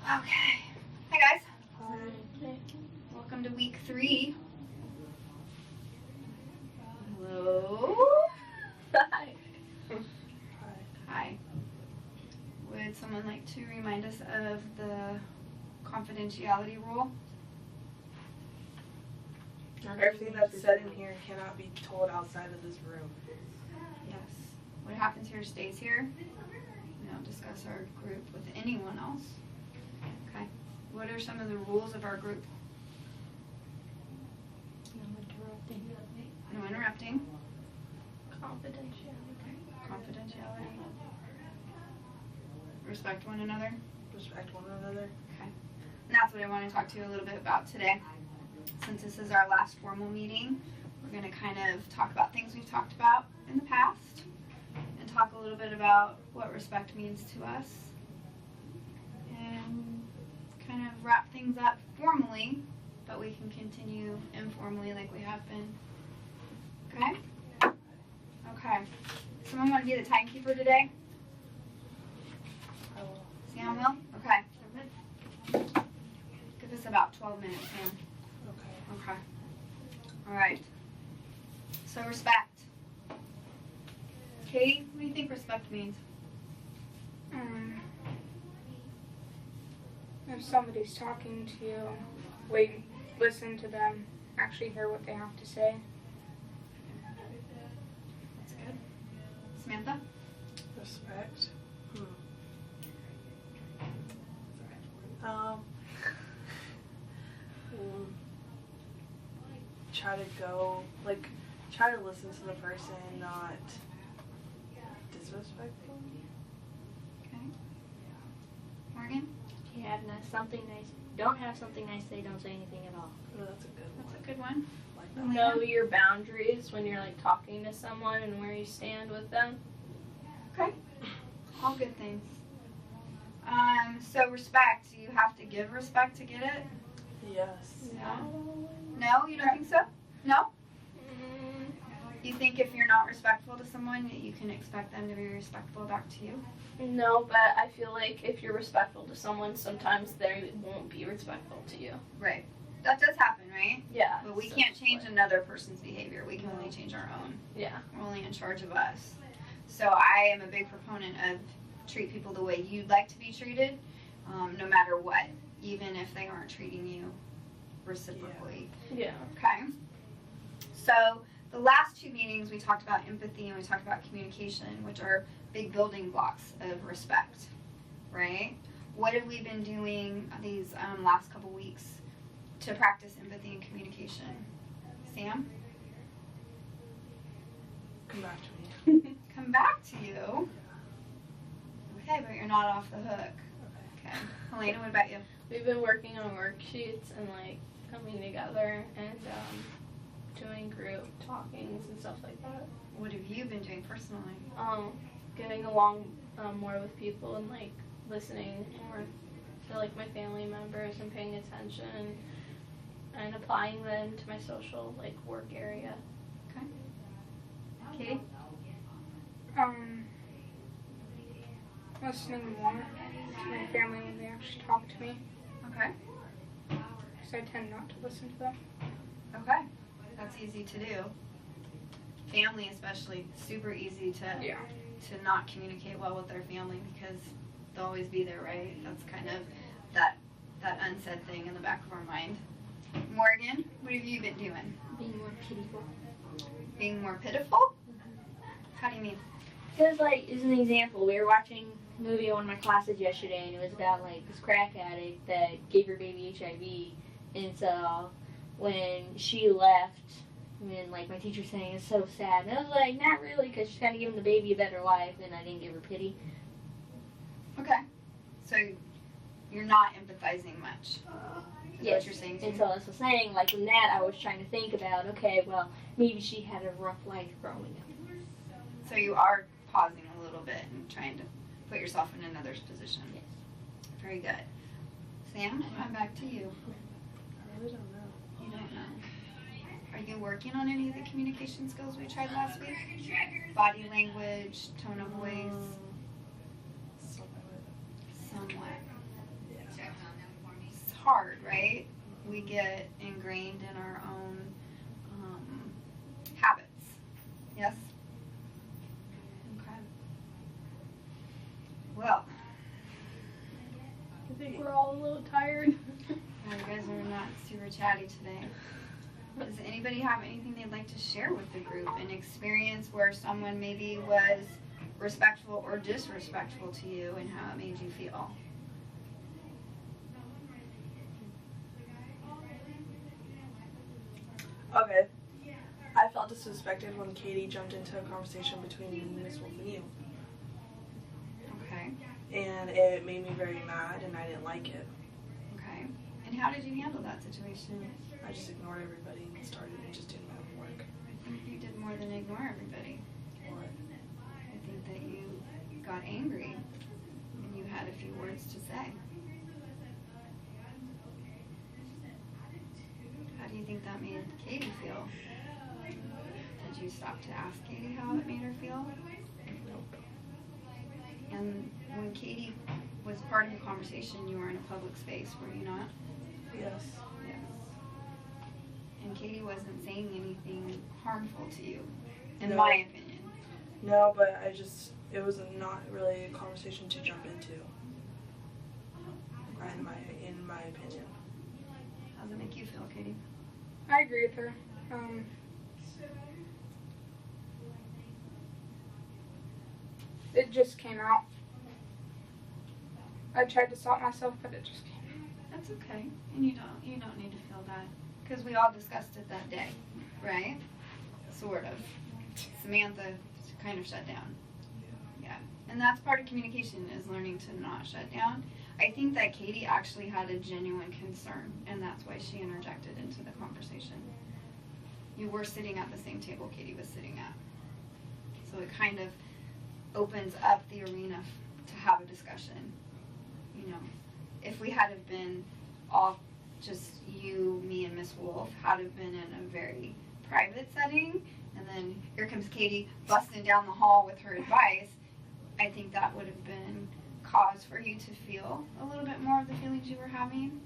Okay. Hi guys. Hi. Welcome to week 3. Hello. Hi. Hi. Would someone like to remind us of the confidentiality rule? Everything that's said in here cannot be told outside of this room. Yes. What happens here stays here. We don't discuss our group with anyone else. Okay. What are some of the rules of our group? No interrupting. Confidentiality. Respect one another. Respect one another. Okay. And that's what I want to talk to you a little bit about today. Since this is our last formal meeting, we're going to kind of talk about things we've talked about in the past and talk a little bit about what respect means to us and kind of wrap things up formally, but we can continue informally like we have been. Okay? Okay. Someone want to be the timekeeper today? I will. Sam will? Okay. Give us about 12 minutes, Sam. Okay. Okay. Alright. So respect. Katie, what do you think respect means? If somebody's talking to you, wait, listen to them, actually hear what they have to say. That's good. Samantha? Respect. Um. Try to go, try to listen to the person, not disrespectful. Okay. Morgan? You have something nice. Don't have something nice to say. Don't say anything at all. Oh, that's a good one. That's a good one. Like that. Know your boundaries when you're like talking to someone and where you stand with them. Okay. All good things. So respect. You have to give respect to get it? Yes. No, you don't think so? No? You think if you're not respectful to someone, you can expect them to be respectful back to you? No, but I feel like if you're respectful to someone, sometimes they won't be respectful to you. Right. That does happen, right? Yeah. But we so can't it's change like- another person's behavior. We can only change our own. Yeah. We're only in charge of us. So I am a big proponent of treat people the way you'd like to be treated, no matter what, even if they aren't treating you reciprocally. Yeah. Okay. So the last 2 meetings we talked about empathy and we talked about communication, which are big building blocks of respect, right? What have we been doing these last couple weeks to practice empathy and communication? Sam? Come back to me. Come back to you. Okay, but you're not off the hook. Okay. Helena, what about you? We've been working on worksheets and like coming together and doing group talkings and stuff like that. What have you been doing personally? Getting along more with people and like listening more to like my family members and paying attention and applying them to my social like work area. Katie? Listening more to my family when they actually talk to me, Okay. because I tend not to listen to them. Okay. That's easy to do. Family especially, super easy to not communicate well with their family because they'll always be there, right? That's kind of that unsaid thing in the back of our mind. Morgan, what have you been doing? Being more pitiful. Being more pitiful? How do you mean? Because, like, as an example, we were watching a movie in one of my classes yesterday, and it was about, like, this crack addict that gave her baby HIV. And so, when she left, when, like, my teacher was saying it's so sad, and I was like, not really, because she's kind of giving the baby a better life, and I didn't give her pity. Okay. So you're not empathizing much. Is that what you're saying to And me? so, as I was saying, like, in that, I was trying to think about, okay, well, maybe she had a rough life growing up. So you are pausing a little bit and trying to put yourself in another's position. Yes. Very good. Sam, I'm back to you. I really don't know. You don't know. Are you working on any of the communication skills we tried last week? Body language, tone of voice, Somewhat. somewhat. Yeah. hard, right? We get ingrained in our own habits. Yes? Okay. Well, I think we're all a little tired. you guys are not super chatty today. Does anybody have anything they'd like to share with the group? An experience where someone maybe was respectful or disrespectful to you and how it made you feel? Okay. I felt disrespected when Katie jumped into a conversation between me and Miss Wolf and you. Okay. And it made me very mad and I didn't like it. Okay. And how did you handle that situation? I just ignored everybody and started and just did my own work. I think you did more than ignore everybody. What? I think that you got angry and you had a few words to say. How do you think that made Katie feel? Did you stop to ask Katie how it made her feel? Nope. And when Katie was part of the conversation, you were in a public space, were you not? Yes. Yes. And Katie wasn't saying anything harmful to you, in No. my opinion. No, but it was not really a conversation to jump into. In my opinion. How does it make you feel, Katie? I agree with her. It just came out. I tried to stop myself, but it just came out. That's okay, and you don't need to feel bad, because we all discussed it that day, right? Sort of. Samantha kind of shut down. Yeah, and that's part of communication, is learning to not shut down. I think that Katie actually had a genuine concern, and that's why she interjected into the conversation. You were sitting at the same table Katie was sitting at, so it kind of opens up the arena to have a discussion. You know, if we had have been all just you, me, and Miss Wolf, had have been in a very private setting, and then here comes Katie busting down the hall with her advice, I think that would have been cause for you to feel a little bit more of the feelings you were having.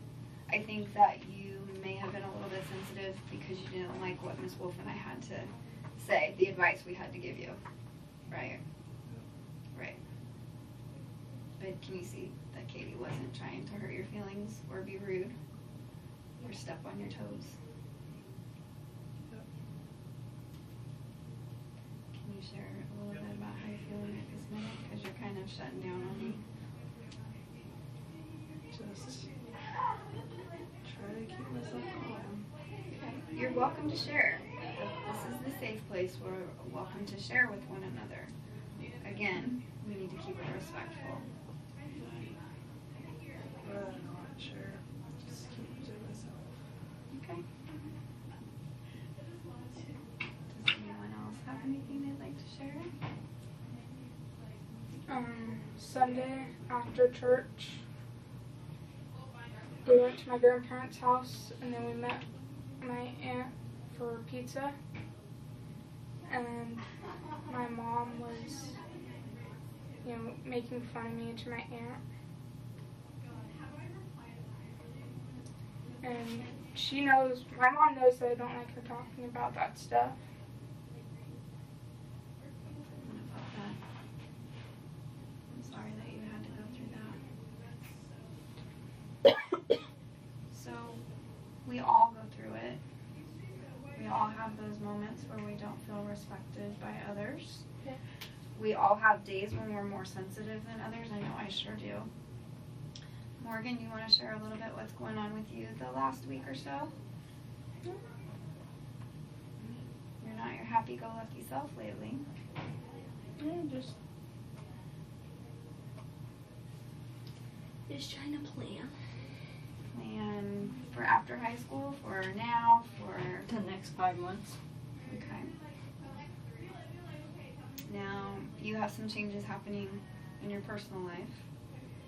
I think that you may have been a little bit sensitive because you didn't like what Miss Wolf and I had to say, the advice we had to give you, right? Right. But can you see that Katie wasn't trying to hurt your feelings or be rude or step on your toes? Can you share a little bit about how you're feeling at this minute? Because you're kind of shutting down on me. Just try to keep myself calm. Okay. You're welcome to share. This is the safe place. We're welcome to share with one another. Again, we need to keep it respectful. I'm not sure. Just keep to myself. Okay. Does anyone else have anything they'd like to share? Sunday after church, we went to my grandparents' house and then we met my aunt for pizza. And my mom was, making fun of me to my aunt. And my mom knows that I don't like her talking about that stuff. About that. I'm sorry that you had to go through that. So, we all go through it. We all have those moments where we don't feel respected by others. Yeah. We all have days when we're more sensitive than others. I know I sure do. Morgan, you want to share a little bit what's going on with you the last week or so? You're not your happy-go-lucky self lately. Just trying to plan Plan for after high school, for now, for... the next 5 months. Okay. Now, you have some changes happening in your personal life.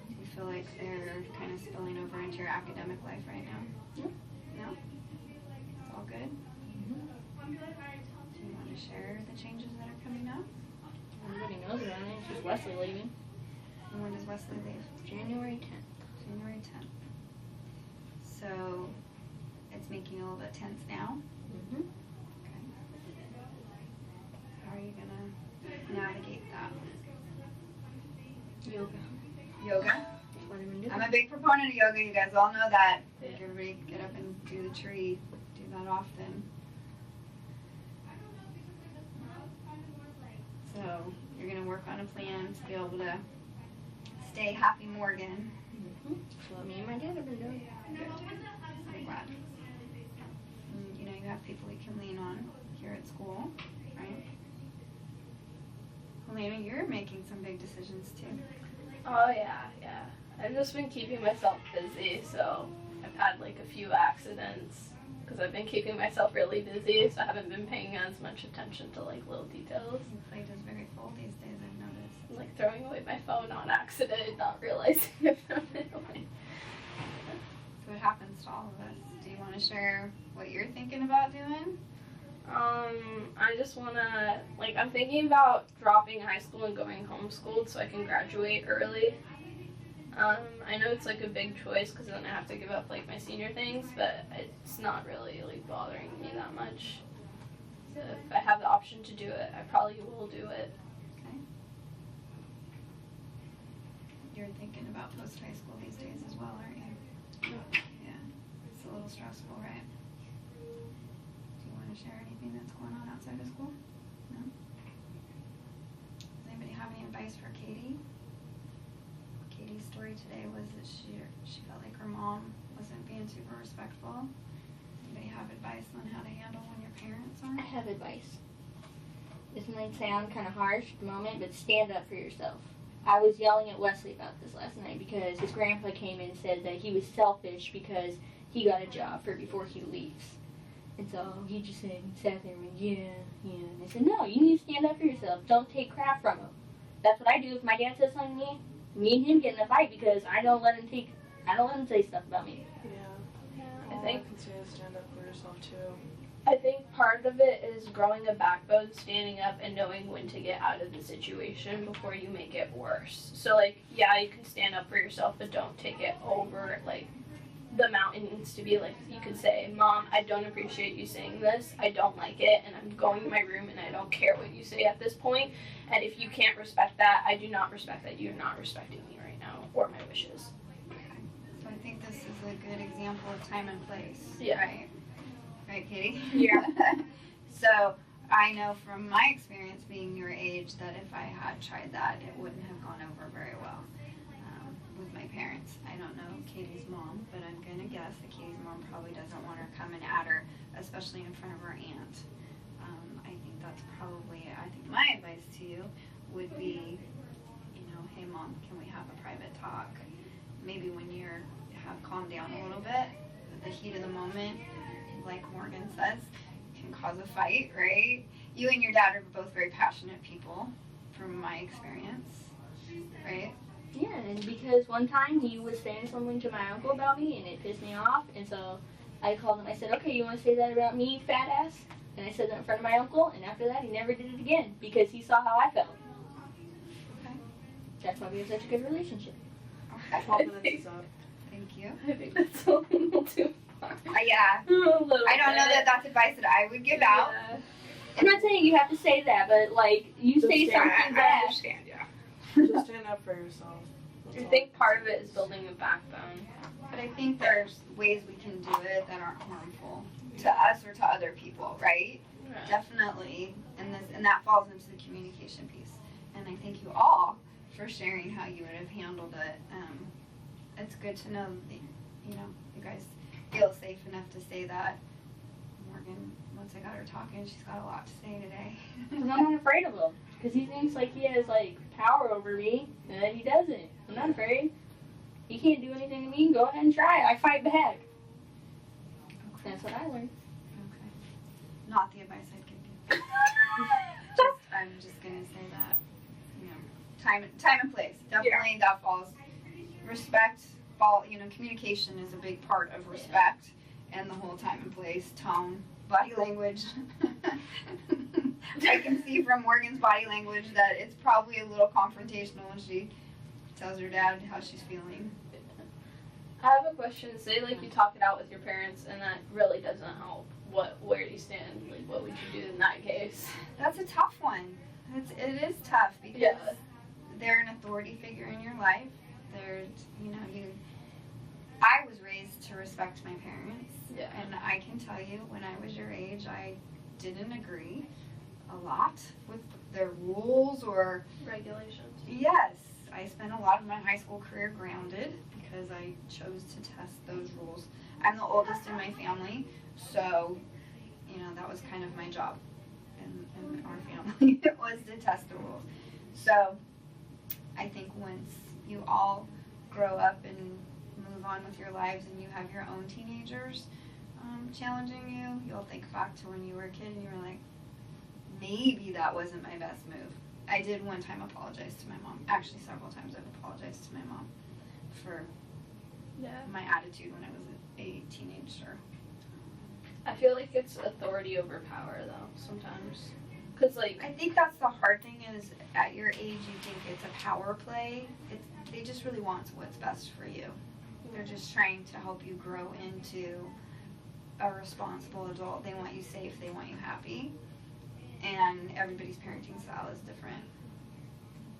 Do you feel like they're kind of spilling over into your academic life right now? Yeah. No? It's all good? Do you want to share the changes that are coming up? Everybody knows about it. It's just Wesley leaving. And when does Wesley leave? January 10th. January 10th. making you a little bit tense now? Mm-hmm. How are you gonna navigate that? Yoga. Yoga? What am I doing? I'm a big proponent of yoga. You guys all know that. Like everybody get up and do the tree. Do that often. So you're gonna work on a plan to be able to stay happy, Morgan. Mm-hmm. That's what me and my dad have been doing. Good. I'm glad. And, you know, you have people you can lean on here at school, right? Helena, you're making some big decisions too. Oh yeah. I've just been keeping myself busy, so I've had like a few accidents because I've been keeping myself really busy, so I haven't been paying as much attention to like little details. Your plate is very full these days, I've noticed. Like throwing away my phone on accident, not realizing I thrown it away. So what happens to all of us? Do you want to share what you're thinking about doing? I just wanna, like, I'm thinking about dropping high school and going homeschooled so I can graduate early. I know it's like a big choice because then I have to give up like my senior things, but it's not really like bothering me that much. So if I have the option to do it, I probably will do it. Okay. You're thinking about post-high school these days as well, aren't you? Yeah. It's a little stressful, right? Do you want to share anything that's going on outside of school? No? Does anybody have any advice for Katie? Katie's story today was that she felt like her mom wasn't being super respectful. Anybody have advice on how to handle when your parents I aren't? have advice. This might sound kind of harsh at the moment, but stand up for yourself. I was yelling at Wesley about this last night because his grandpa came in and said that he was selfish because he got a job for before he leaves. And so he just sat there and went, yeah. And I said, no, you need to stand up for yourself. Don't take crap from him. That's what I do. If my dad says something to me and him get in a fight because I don't let him say stuff about me. Yeah. I I think can say to stand up for yourself too. I think part of it is growing a backbone, standing up, and knowing when to get out of the situation before you make it worse. So, like, yeah, you can stand up for yourself, but don't take it over. Like, the mountain needs to be like, you could say, Mom, I don't appreciate you saying this. I don't like it, and I'm going to my room, and I don't care what you say at this point. And if you can't respect that, I do not respect that you're not respecting me right now or my wishes. So I think this is a good example of time and place, Yeah. right? Right, Katie? Yeah. So I know from my experience being your age that if I had tried that, it wouldn't have gone over very well with my parents. I don't know Katie's mom, but I'm going to guess that Katie's mom probably doesn't want her coming at her, especially in front of her aunt. I think that's probably, I think my advice to you would be, you know, hey Mom, can we have a private talk? Maybe when you're have calmed down a little bit, the heat of the moment, like Morgan says, can cause a fight, right? You and your dad are both very passionate people, from my experience, right? Yeah, and because one time he was saying something to my uncle about me and it pissed me off, and so I called him. I said, okay, you want to say that about me, fat ass? And I said that in front of my uncle, and after that he never did it again because he saw how I felt. Okay. That's why we have such a good relationship. Okay. 12 minutes is up. Thank you. I think that's a little too far. Yeah. I don't know that that's advice that I would give out. Yeah. I'm not saying you have to say that, but like you Just say stand- something I back. understand, yeah. Just stand up for yourself. That's I all. think part of it is building a backbone. But I think there's ways we can do it that aren't harmful to us or to other people, right? Right. Definitely. And that falls into the communication piece. And I thank you all for sharing how you would have handled it. It's good to know that, you know, you guys feel safe enough to say that. Morgan, once I got her talking, she's got a lot to say today. Because I'm not afraid of him. Because he thinks like he has like power over me, and he doesn't. I'm not afraid. He can't do anything to me. Go ahead and try. I fight back. That's what I learned. Okay. Not the advice I'd give you. I'm just gonna say that, you know, time and place. Definitely that falls. Respect, communication is a big part of respect, and the whole time and place, tone, body language. I can see from Morgan's body language that it's probably a little confrontational when she tells her dad how she's feeling. I have a question. Say like you talk it out with your parents and that really doesn't help. Where do you stand? Like what would you do in that case? That's a tough one. It is tough because Yeah. they're an authority figure in your life. They're, I was raised to respect my parents. Yeah. And I can tell you, when I was your age, I didn't agree a lot with their rules or Regulations. yes. I spent a lot of my high school career grounded because I chose to test those rules. I'm the oldest in my family, so, that was kind of my job in our family. It was to test the rules. So, I think once you all grow up and move on with your lives and you have your own teenagers challenging you, you'll think back to when you were a kid and you were like, maybe that wasn't my best move. I did one time apologize to my mom. Actually, several times I've apologized to my mom for my attitude when I was a teenager. I feel like it's authority over power though sometimes. Cause like I think that's the hard thing is at your age you think it's a power play. They just really want what's best for you. They're just trying to help you grow into a responsible adult. They want you safe. They want you happy. And everybody's parenting style is different.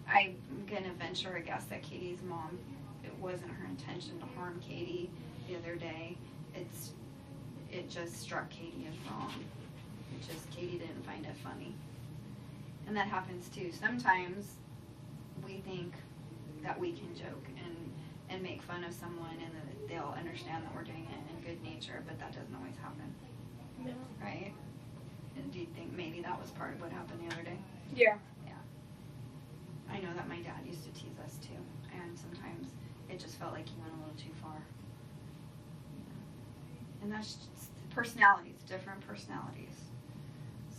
I'm going to venture a guess that Katie's mom, it wasn't her intention to harm Katie the other day. It just struck Katie as wrong. Katie didn't find it funny. And that happens too. Sometimes we think that we can joke and make fun of someone and that they'll understand that we're doing it in good nature, but that doesn't always happen. Yeah. Right? And do you think maybe that was part of what happened the other day? Yeah. I know that my dad used to tease us too, and sometimes it just felt like he went a little too far. And that's just personalities, different personalities.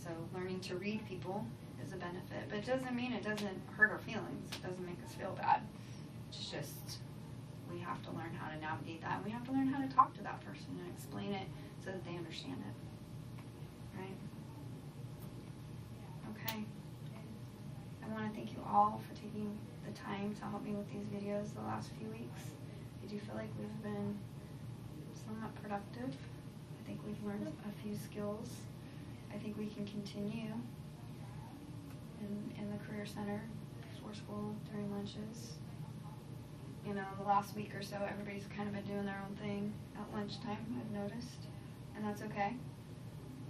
So learning to read people is a benefit, but it doesn't mean it doesn't hurt our feelings. It doesn't make us feel bad. It's just we have to learn how to navigate that, and we have to learn how to talk to that person and explain it so that they understand it. Right? Okay. I want to thank you all for taking the time to help me with these videos the last few weeks. I do feel like we've been somewhat productive. I think we've learned a few skills. I think we can continue in the Career Center before school, during lunches. The last week or so, everybody's kind of been doing their own thing at lunchtime, I've noticed. And that's okay.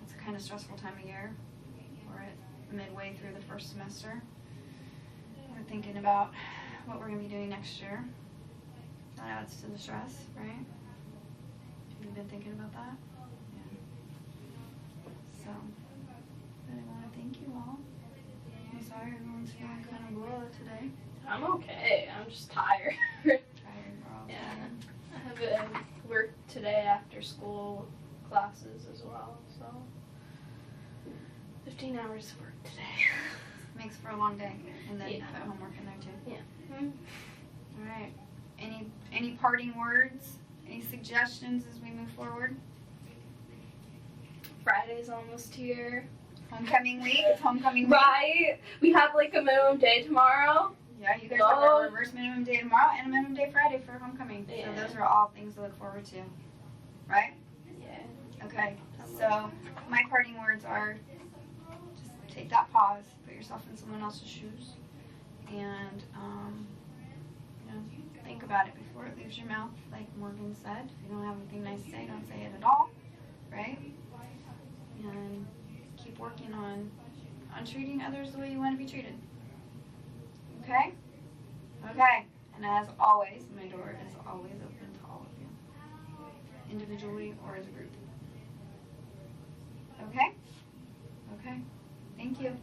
It's a kind of stressful time of year. We're at midway through the first semester. We're thinking about what we're going to be doing next year. That adds to the stress, right? Have you been thinking about that? Yeah. So, but I want to thank you all. I'm sorry everyone's feeling kind of blah today. I'm okay. I'm just tired. Tired, we're all Yeah. tired. I have work today after school classes as well, so 15 hours of work today. Makes for a long day, and then Yeah. put homework in there too. Yeah. All right. Any parting words? Any suggestions as we move forward? Friday's almost here. Homecoming week. It's homecoming week. Right? We have like a minimum day tomorrow. Yeah, you guys have a reverse minimum day tomorrow and a minimum day Friday for homecoming. Yeah. So those are all things to look forward to. Right? Yeah. Okay. So my parting words are just take that pause, put yourself in someone else's shoes, and think about it before it leaves your mouth. Like Morgan said, if you don't have anything nice to say, don't say it at all. Right? And keep working on treating others the way you want to be treated. Okay? Okay. And as always, my door is always open to all of you, individually or as a group. Okay? Okay. Thank you.